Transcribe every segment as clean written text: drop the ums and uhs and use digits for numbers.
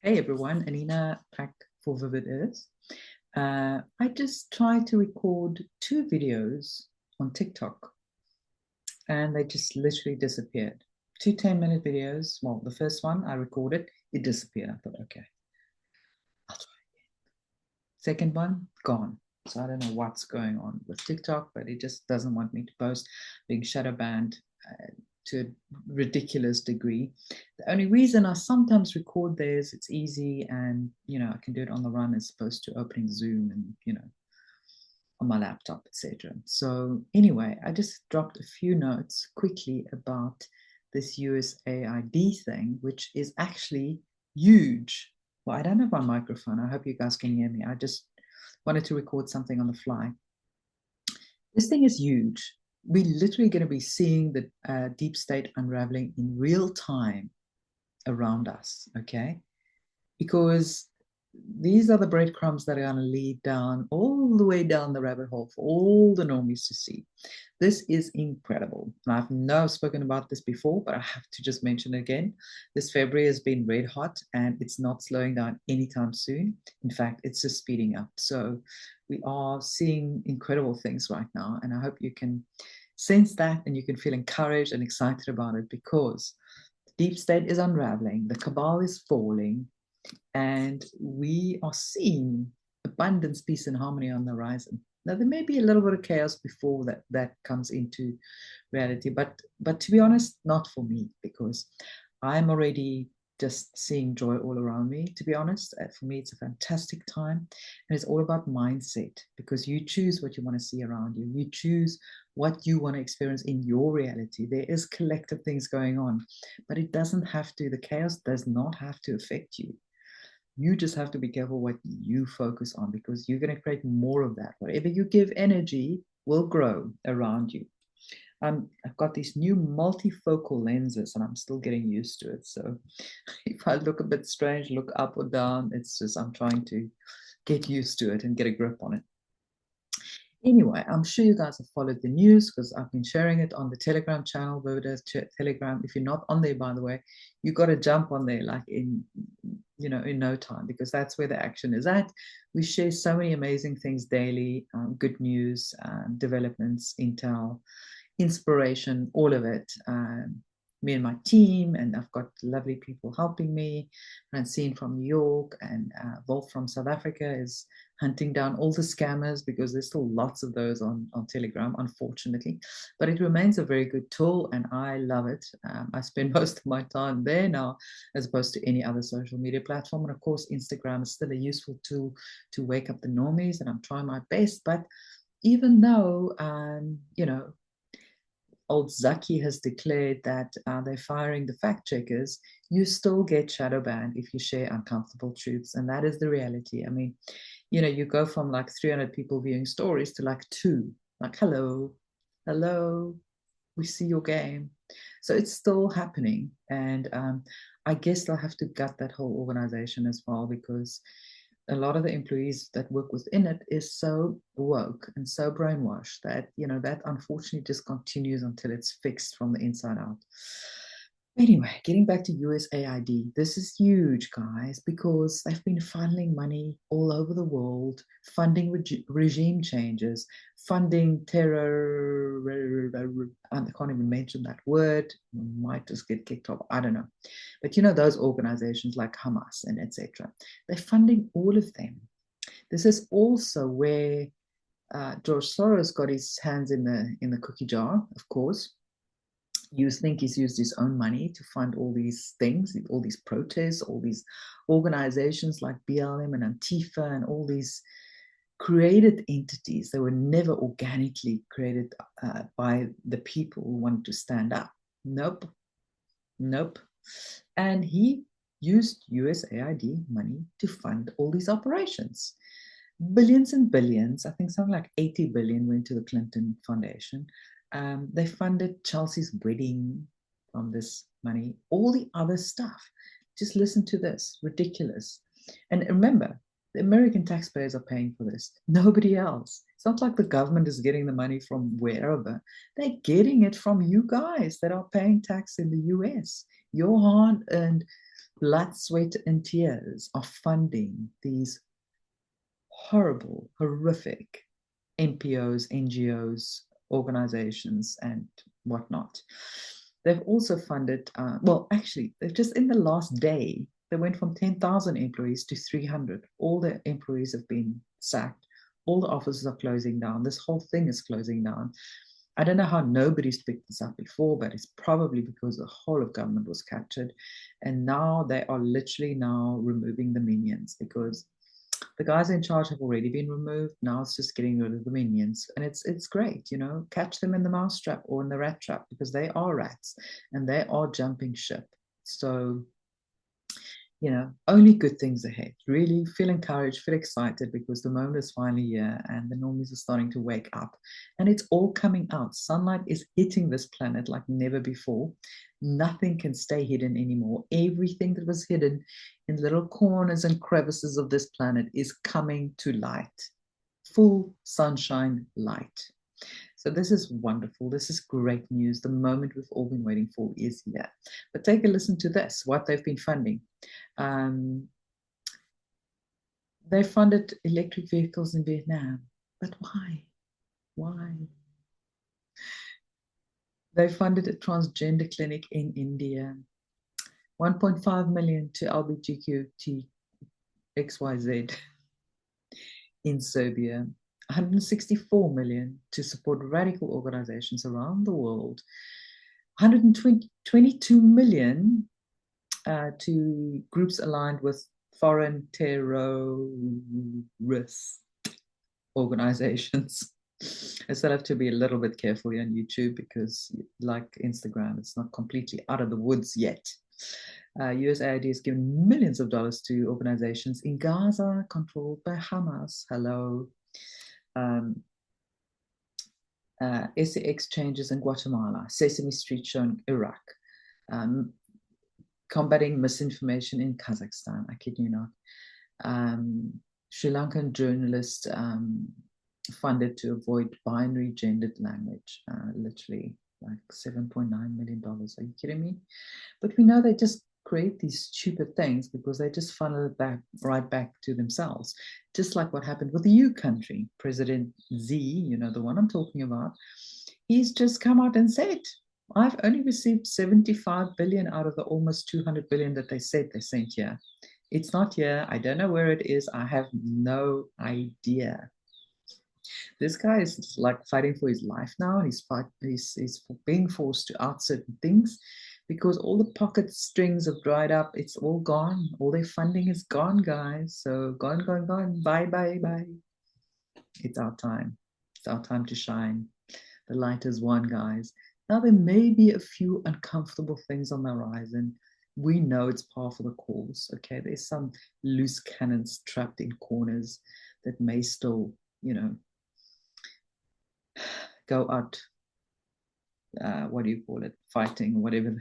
Hey everyone, Anina back for Vivid Earth. I just tried to record two videos on TikTok and they just literally disappeared. Two 10-minute videos. Well, the first one I recorded, it disappeared. I thought, okay, I'll try. Second one, gone. So I don't know what's going on with TikTok, but it just doesn't want me to post, being shadow banned to a ridiculous degree. The only reason I sometimes record there is it's easy and I can do it on the run as opposed to opening Zoom and on my laptop, etc. So anyway, I just dropped a few notes quickly about this USAID thing, which is actually huge. Well, I don't have my microphone. I hope you guys can hear me. I just wanted to record something on the fly. This thing is huge. We're literally going to be seeing the deep state unraveling in real time around us, okay? Because these are the breadcrumbs that are going to lead down all the way down the rabbit hole for all the normies to see. This is incredible. And I've now spoken about this before, but I have to just mention it again. This February has been red hot and it's not slowing down anytime soon. In fact, it's just speeding up. So we are seeing incredible things right now. And I hope you can sense that and you can feel encouraged and excited about it because the deep state is unraveling, the cabal is falling, and we are seeing abundance, peace, and harmony on the horizon. Now, there may be a little bit of chaos before that comes into reality, but to be honest, not for me, because I'm already just seeing joy all around me. To be honest, for me, it's a fantastic time, and it's all about mindset because you choose what you want to see around you. You choose what you want to experience in your reality. There is collective things going on, but it doesn't have to. The chaos does not have to affect you. You just have to be careful what you focus on because you're going to create more of that. Whatever you give energy will grow around you. I've got these new multifocal lenses and I'm still getting used to it. So if I look a bit strange, look up or down, it's just I'm trying to get used to it and get a grip on it. Anyway, I'm sure you guys have followed the news because I've been sharing it on the Telegram channel, VIVIDEARTH Telegram. If you're not on there, by the way, you got to jump on there like in no time because that's where the action is at. We share so many amazing things daily, good news, developments, intel, inspiration, all of it. Me and my team, and I've got lovely people helping me. Francine from New York and Wolf from South Africa is hunting down all the scammers because there's still lots of those on Telegram, unfortunately. But it remains a very good tool and I love it. I spend most of my time there now as opposed to any other social media platform. And of course, Instagram is still a useful tool to wake up the normies and I'm trying my best. But even though, old Zaki has declared that they're firing the fact checkers, you still get shadow banned if you share uncomfortable truths. And that is the reality. I mean, you go from like 300 people viewing stories to like two, like, hello, we see your game. So it's still happening. And I guess they'll have to gut that whole organization as well because a lot of the employees that work within it is so woke and so brainwashed that that unfortunately just continues until it's fixed from the inside out. Anyway, getting back to USAID, this is huge, guys, because they've been funneling money all over the world, funding regime changes, funding terror. I can't even mention that word. Might just get kicked off. I don't know. But those organizations like Hamas and etc. They're funding all of them. This is also where George Soros got his hands in the cookie jar, of course. You think he's used his own money to fund all these things, all these protests, all these organizations like BLM and Antifa and all these created entities that were never organically created by the people who wanted to stand up. Nope. And he used USAID money to fund all these operations. Billions and billions, I think something like 80 billion went to the Clinton Foundation. They funded Chelsea's wedding from this money, all the other stuff. Just listen to this, ridiculous. And remember, the American taxpayers are paying for this, nobody else. It's not like the government is getting the money from wherever. They're getting it from you guys that are paying tax in the US. Your hard earned blood, sweat, and tears are funding these horrible, horrific NPOs, NGOs, organizations, and whatnot. They've also funded, well, actually, they've just in the last day, they went from 10,000 employees to 300. All the employees have been sacked. All the offices are closing down. This whole thing is closing down. I don't know how nobody's picked this up before, but it's probably because the whole of government was captured. And now they are literally now removing the minions because the guys in charge have already been removed. Now it's just getting rid of the minions. And it's great, you know, catch them in the mousetrap or in the rat trap because they are rats and they are jumping ship. So, you know, only good things ahead. Really feel encouraged, feel excited because the moment is finally here and the normies are starting to wake up and it's all coming out. Sunlight is hitting this planet like never before. Nothing can stay hidden anymore. Everything that was hidden in little corners and crevices of this planet is coming to light. Full sunshine light. So this is wonderful. This is great news. The moment we've all been waiting for is here. But take a listen to this, what they've been funding. They funded electric vehicles in Vietnam. But why? Why? They funded a transgender clinic in India. 1.5 million to LGBTQXYZ in Serbia. 164 million to support radical organizations around the world. 122 million to groups aligned with foreign terrorist organizations. I still have to be a little bit careful on YouTube because, like Instagram, it's not completely out of the woods yet. USAID has given millions of dollars to organizations in Gaza controlled by Hamas. Hello. essay exchanges in Guatemala, Sesame Street show in Iraq, combating misinformation in Kazakhstan, I kid you not. Sri Lankan journalist funded to avoid binary gendered language, literally like $7.9 million. Are you kidding me? But we know they just create these stupid things because they just funnel it back right back to themselves. Just like what happened with the U country. President Z, you know, the one I'm talking about, he's just come out and said, I've only received 75 billion out of the almost 200 billion that they said they sent here. It's not here. I don't know where it is. I have no idea. This guy is like fighting for his life now. He's being forced to out certain things because all the pocket strings have dried up. It's all gone. All their funding is gone, guys. So gone, gone, gone. Bye, bye, bye. It's our time. It's our time to shine. The light is won, guys. Now, there may be a few uncomfortable things on the horizon. We know it's par for the course, okay? There's some loose cannons trapped in corners that may still, you know, go out, what do you call it, fighting, whatever.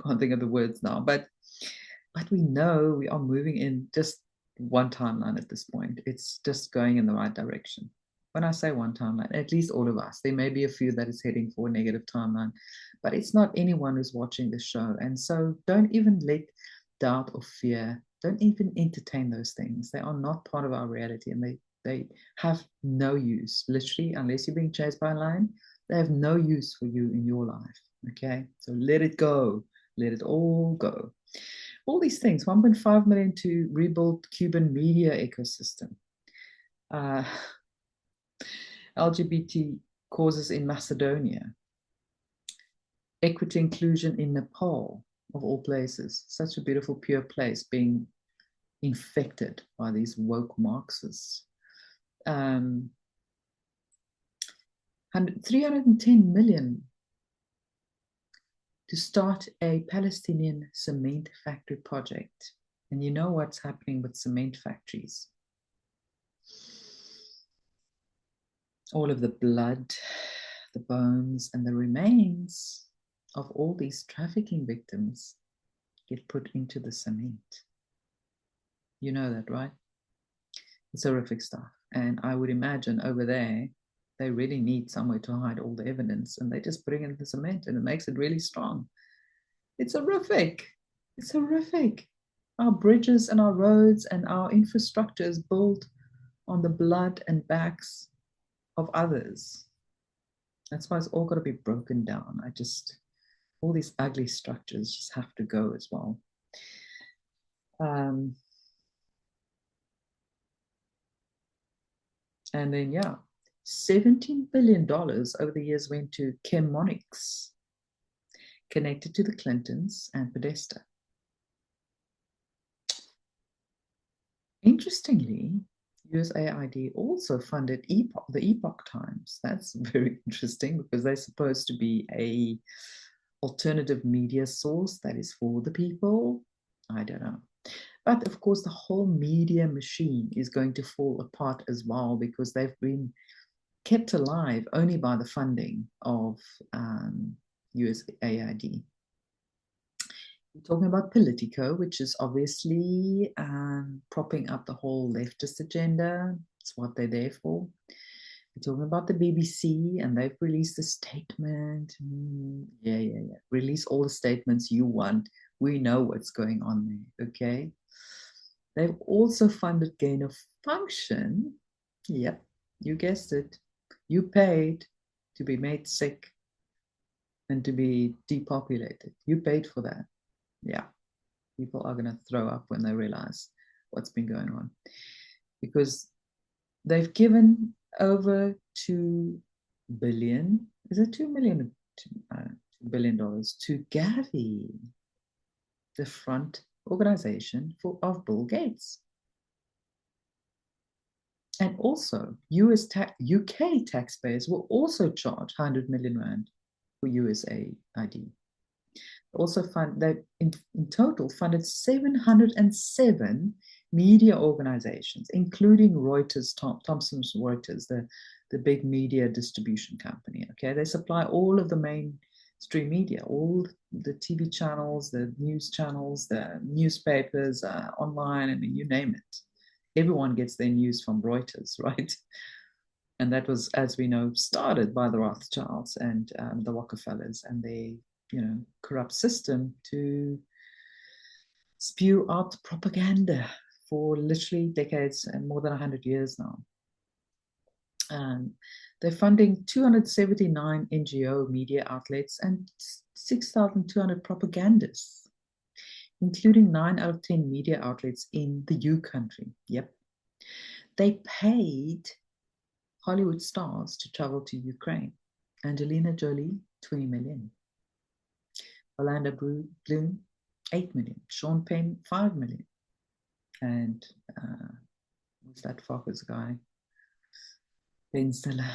Can't think of the words now. But we know we are moving in just one timeline at this point. It's just going in the right direction. When I say one timeline, at least all of us. There may be a few that is heading for a negative timeline, but it's not anyone who's watching this show. And so don't even let doubt or fear, don't even entertain those things. They are not part of our reality, and they have no use. Literally, unless you're being chased by a lion, they have no use for you in your life. Okay, so let it go. Let it all go. All these things, 1.5 million to rebuild Cuban media ecosystem. LGBT causes in Macedonia. Equity inclusion in Nepal, of all places. Such a beautiful, pure place being infected by these woke Marxists. 310 million to start a Palestinian cement factory project. And you know what's happening with cement factories. All of the blood, the bones, and the remains of all these trafficking victims get put into the cement. You know that, right? It's horrific stuff. And I would imagine over there, they really need somewhere to hide all the evidence, and they just bring in the cement, and it makes it really strong. It's horrific. It's horrific. Our bridges and our roads and our infrastructure is built on the blood and backs of others. That's why it's all got to be broken down. All these ugly structures just have to go as well. And then, yeah, $17 billion over the years went to Chemonics, connected to the Clintons and Podesta. Interestingly, USAID also funded the Epoch Times. That's very interesting because they're supposed to be a alternative media source that is for the people. I don't know. But of course, the whole media machine is going to fall apart as well because they've been kept alive only by the funding of USAID. We're talking about Politico, which is obviously propping up the whole leftist agenda. It's what they're there for. We're talking about the BBC, and they've released a statement. Yeah. Release all the statements you want. We know what's going on there, okay? They've also funded gain of function. Yep, you guessed it. You paid to be made sick and to be depopulated. You paid for that. Yeah, people are going to throw up when they realize what's been going on because they've given over $2 billion. Is it 2 million? $2 billion to Gavi, the front organization of Bill Gates. And also, UK taxpayers will also charge 100 million rand for USAID. Also they in total funded 707 media organizations, including Reuters, Thomson Reuters, the big media distribution company. Okay, they supply all of the mainstream media, all the TV channels, the news channels, the newspapers, online, I mean, you name it. Everyone gets their news from Reuters, right? And that was, as we know, started by the Rothschilds and the Rockefellers and their corrupt system to spew out propaganda for literally decades and more than 100 years now. They're funding 279 NGO media outlets and 6,200 propagandists, including 9 out of 10 media outlets in the U country. Yep. They paid Hollywood stars to travel to Ukraine. Angelina Jolie, 20 million. Orlando Bloom, 8 million. Sean Penn, 5 million. And what's that Fockers guy? Ben Stiller.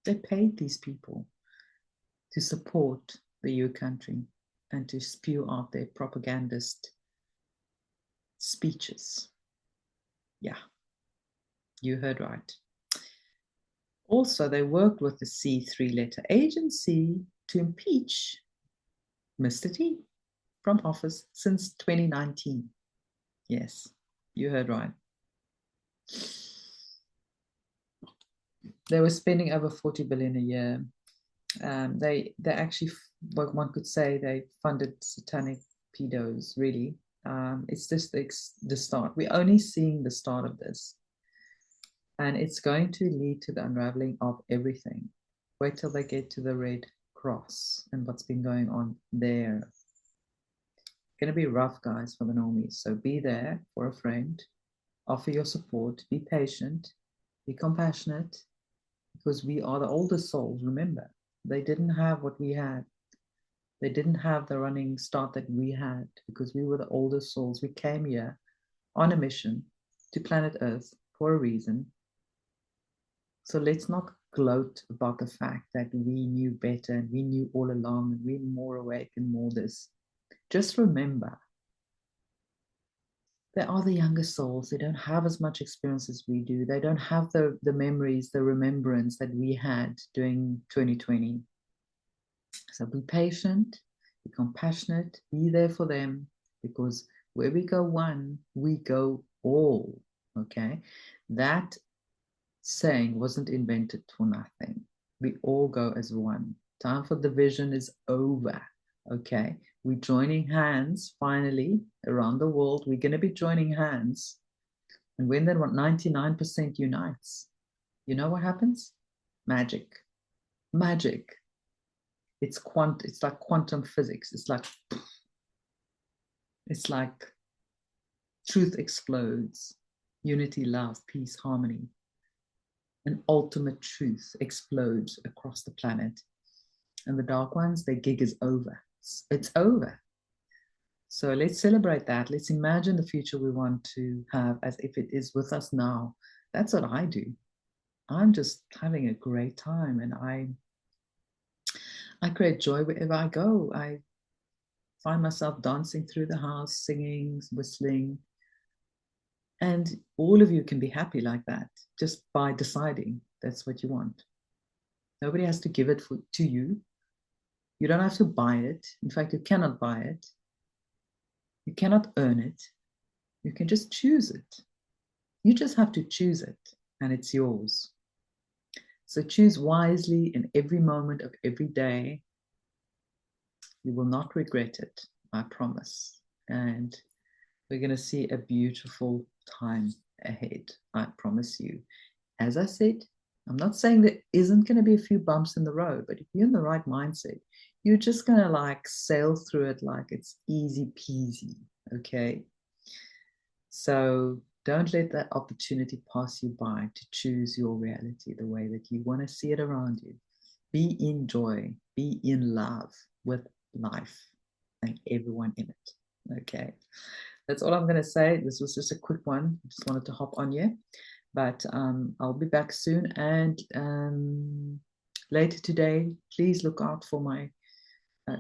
They paid these people to support the U country and to spew out their propagandist speeches. Yeah, you heard right. Also, they worked with the C3 letter agency to impeach Mr. T from office since 2019. Yes, you heard right. They were spending over 40 billion a year. They actually, what one could say, they funded satanic pedos, really. It's just the start. We're only seeing the start of this. And it's going to lead to the unraveling of everything. Wait till they get to the Red Cross and what's been going on there. It's going to be rough, guys, for the normies. So be there for a friend. Offer your support. Be patient. Be compassionate. Because we are the older souls, remember. They didn't have what we had. They didn't have the running start that we had because we were the older souls. We came here on a mission to planet Earth for a reason. So let's not gloat about the fact that we knew better and we knew all along and we're more awake and more this. Just remember, they are the younger souls. They don't have as much experience as we do. They don't have the memories, the remembrance that we had during 2020. So be patient, be compassionate, be there for them, because where we go one, we go all, okay? That saying wasn't invented for nothing. We all go as one. Time for division is over. Okay, we're joining hands finally around the world. We're going to be joining hands. And when that 99% unites, you know what happens? Magic. Magic. It's like quantum physics. It's like truth explodes. Unity, love, peace, harmony. An ultimate truth explodes across the planet. And the dark ones, their gig is over. It's over. So let's celebrate that. Let's imagine the future we want to have as if it is with us now. That's what I do. I'm just having a great time, and I create joy wherever I go. I find myself dancing through the house, singing, whistling. And all of you can be happy like that just by deciding that's what you want. Nobody has to give it to you. You don't have to buy it. In fact, you cannot buy it. You cannot earn it. You can just choose it. You just have to choose it, and it's yours. So choose wisely in every moment of every day. You will not regret it, I promise. And we're going to see a beautiful time ahead, I promise you. As I said, I'm not saying there isn't going to be a few bumps in the road, but if you're in the right mindset, you're just going to like sail through it like it's easy peasy, okay? So don't let that opportunity pass you by to choose your reality the way that you want to see it around you. Be in joy, be in love with life and everyone in it, okay? That's all I'm going to say. This was just a quick one. I just wanted to hop on here. But I'll be back soon. And later today, please look out for my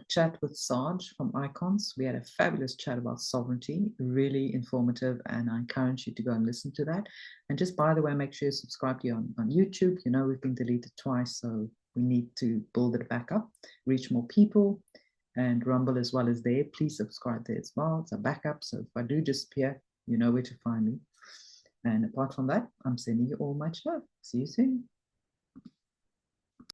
chat with Sarge from Icons. We had a fabulous chat about sovereignty, really informative, and I encourage you to go and listen to that. And just by the way, make sure you subscribe to you on YouTube. You know, we've been deleted twice, so we need to build it back up, reach more people. And Rumble as well as there. Please subscribe there as well. It's a backup. So if I do disappear, you know where to find me. And apart from that, I'm sending you all much love. See you soon.